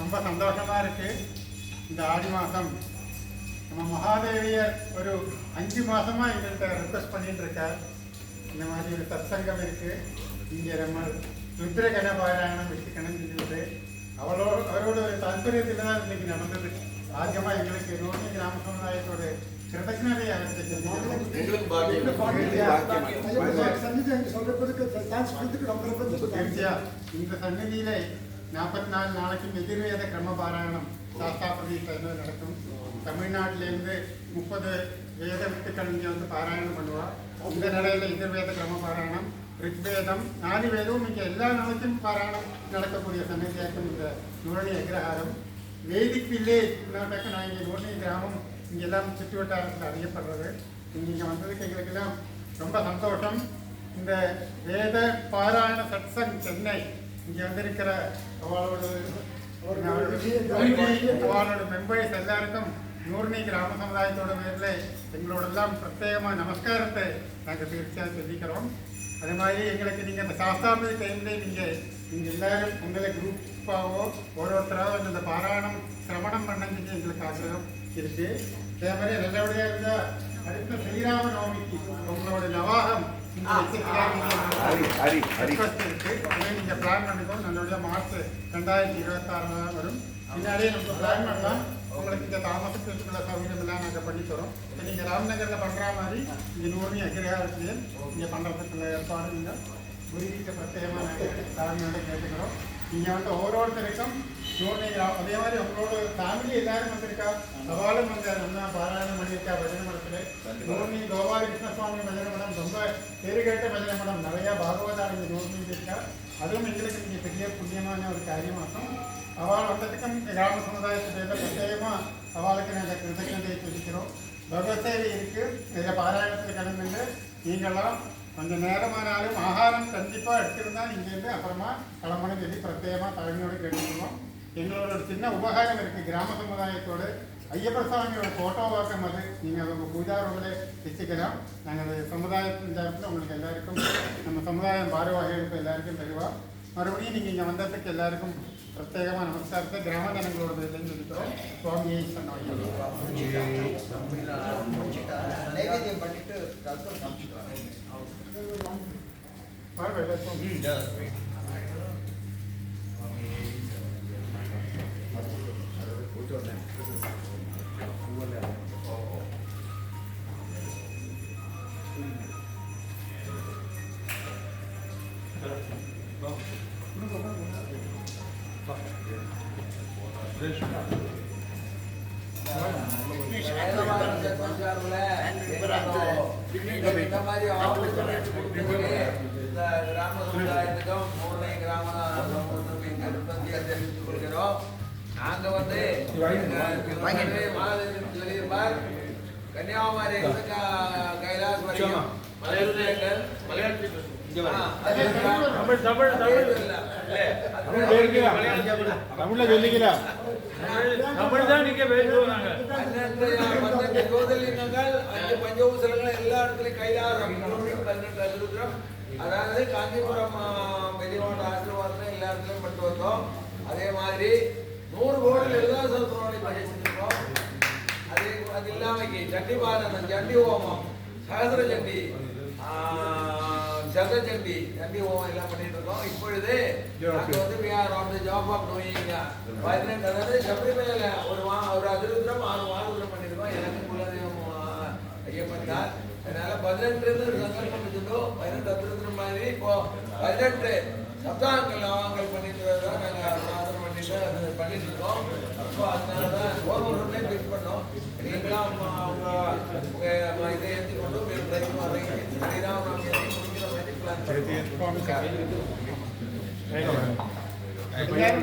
ரொம்ப சந்தோஷமாக இருக்குது. இந்த ஆடி மாதம் நம்ம மகாதேவியர் ஒரு 5 மாதமாக எங்கள்கிட்ட ரிக்வெஸ்ட் பண்ணிட்டு இருக்கார். இந்த மாதிரி ஒரு சத்சங்கம் இருக்குது, இங்கே நம்ம ருத்ரகண பாராயணம் வச்சுக்கணும்னு சொல்லிட்டு அவரோட ஒரு தாற்பயத்தில் தான் இன்னைக்கு நடந்தது. ஆദ്യமாக எங்களுக்கு ரோஹிணி கிராம சமுதாயத்தோட கிருதஜ்ஞதையை இந்த சன்னதியில 44 நாளைக்கும் எதிர்வேத கிரம பாராயணம் சாஸ்தாபதியில் நடக்கும். தமிழ்நாட்டிலேருந்து 30 வேத வித்துக்கள் இங்கே வந்து பாராயணம் பண்ணுவா. இந்த நிலையில எதிர்வேத கிரம பாராயணம், ரிக்வேதம், 4 வேதமும் இங்கே எல்லா நாளைக்கும் பாராயணம் நடக்கக்கூடிய சன்னதியாக்கும் இந்த நூரணி அக்ரஹாரம். வேதிக் வில்லேஜ் நாட்டாக்க நான் இங்கே நூரணி கிராமம் இங்கே எல்லாம் சுற்று வட்டாரத்தில் அறியப்படுறது. இங்கே வந்ததுக்கு எங்களுக்கெல்லாம் ரொம்ப சந்தோஷம். இந்த வேத பாராயண சத்சங் சென்னை இங்கே வந்திருக்கிற அவளோட மெம்பர்ஸ் எல்லாருக்கும் நூர்ணி கிராம சமுதாயத்தோட பேரில் எங்களோடெல்லாம் பிரத்யேகமாக நமஸ்காரத்தை நாங்கள் தீர்ச்சியாக சொல்லிக்கிறோம். அதே மாதிரி எங்களுக்கு நீங்கள் அந்த சாஸ்தாபதி டைம்லேயே நீங்கள் எல்லாரும் உங்களை குரூப்பாவோ ஒருத்தராக இந்த பாராயணம் சிரவணம் பண்ணதுக்கு எங்களுக்கு ஆசிரியம் இருக்குது. அதே மாதிரி நல்லபடியாக இருந்தால் அடுத்த ஸ்ரீராம நவமிக்கு உங்களோட நவாகம் இருக்கு. நீங்கள் பிளான் பண்ணிக்கோம். நல்லபடியாக மார்ச் 2026 வரும். முன்னாடியே நம்ம பிளான் பண்ணலாம். உங்களுக்கு இந்த தாமசத்துக்குள்ள சௌகரியமெல்லாம் நாங்கள் பண்ணித்தரோம். இப்போ நீங்கள் ராம்நகரில் பண்ணுற மாதிரி இங்கே நூறு அக்ரஹாரத்துலேயே இங்கே பண்ணுறதுக்குள்ள ஏற்பாடு நீங்கள் குருவிக்கு பிரத்யேகமாக நாங்கள் தாழ்மையோட கேட்டுக்கிறோம். நீங்கள் வந்து ஒவ்வொருத்தருக்கும் நூறு அதே மாதிரி உங்களோட ஃபேமிலி எல்லாரும் வந்திருக்கா. சவாலும் வந்து நம்ம பாராயணம் பண்ணியிருக்கா. பஜனை மடத்தில் நூறு கோபால கிருஷ்ணசுவாமி பஜனை மடம் ரொம்ப பேரு கேட்ட பஜனை மடம். நிறையா பாகவதால் இங்கே நூறு இருக்கா. அதுவும் எங்களுக்கு இங்கே பெரிய புண்ணியமான ஒரு காரியமாகும். அவள் வந்ததுக்கும் கிராம சமுதாயத்தில் பிரத்யேகமாக அவளுக்கு நாங்கள் கிருதஜதையை சொல்லிக்கிறோம். பகவத் சேவை இருக்குது. இதில் பாராயணத்தில் கலந்துட்டு நீங்களாம் கொஞ்சம் நேரமானாலும் ஆகாரம் கண்டிப்பாக எடுத்துருந்தால் இங்கேருந்து அப்புறமா கிளம்பணும் சொல்லி பிரத்யேகமாக தலைமையோடு கேட்டுக்கிறோம். எங்களோட ஒரு சின்ன உபகாரம் இருக்குது. கிராம சமுதாயத்தோடு ஐயப்ப சுவாமியோட ஃபோட்டோவாக்கம் அது நீங்கள் அதை உங்கள் பூஜா ரூமில் வச்சுக்கலாம். நாங்கள் அது சமுதாயத்தின் தரப்பில் உங்களுக்கு எல்லாருக்கும் நம்ம சமுதாயம் பாரவாகிகளுக்கு எல்லாருக்கும் தருவோம். மறுபடியும் நீங்கள் இங்கே வந்ததுக்கு எல்லாருக்கும் பிரத்யேகமாக நமஸ்காரத்தை கிராம ஜனங்களோட பேர்லேருந்து சொல்லிக்கிறோம். சுவாமியை நைவேத்தியம் பண்ணிட்டு நாங்க வந்து சொல்லியிருப்பார் கன்னியாகுமரி கைலாஸ் வரைக்கும் தமிழ்ல சொல்லிக்கலாம். ஜோதிர்லிங்கங்கள் 5 பஞ்சபூசங்கள் எல்லா இடத்துலையும் கைலாசம் 18 அதிருத்ரம். அதாவது காஞ்சிபுரம் பெரியவோட ஆசீர்வாதம் எல்லா இடத்துலையும் பட்டு வந்தோம். அதே மாதிரி 100 கோடி எல்லா சல்பரோட படிச்சிருக்கோம். அது இல்லாமக்கு சண்டி பாரணம், சண்டி ஹோமம், சகசிர சண்டி, சத சண்டி, சண்டி ஹோமம் எல்லாம் பண்ணிட்டு இருக்கோம். இப்பொழுது நாங்கள் வந்து we are on the job of doing 18 அதாவது சபரிமலையில ஒரு அதிருத்ரம் 6 வாரூரம் பண்ணிருக்கோம். எனக்கு குலதெய்வம் ஐயப்பன் தான். அதனால 18 சங்கல்பம் வச்சுட்டோம். 18 அதிருத்ரம் மாதிரி இப்போ 18 சப்தாங்கள் நவாங்கள் பண்ணிட்டு நாங்கள் சாதனம் பண்ணிட்டு இருக்கோம். அப்போ அதனாலதான் ஒவ்வொரு பிக்ஸ் பண்ணோம். நீங்களாம் அவங்க இதை ஏற்றி கொண்டு ஸ்ரீராம்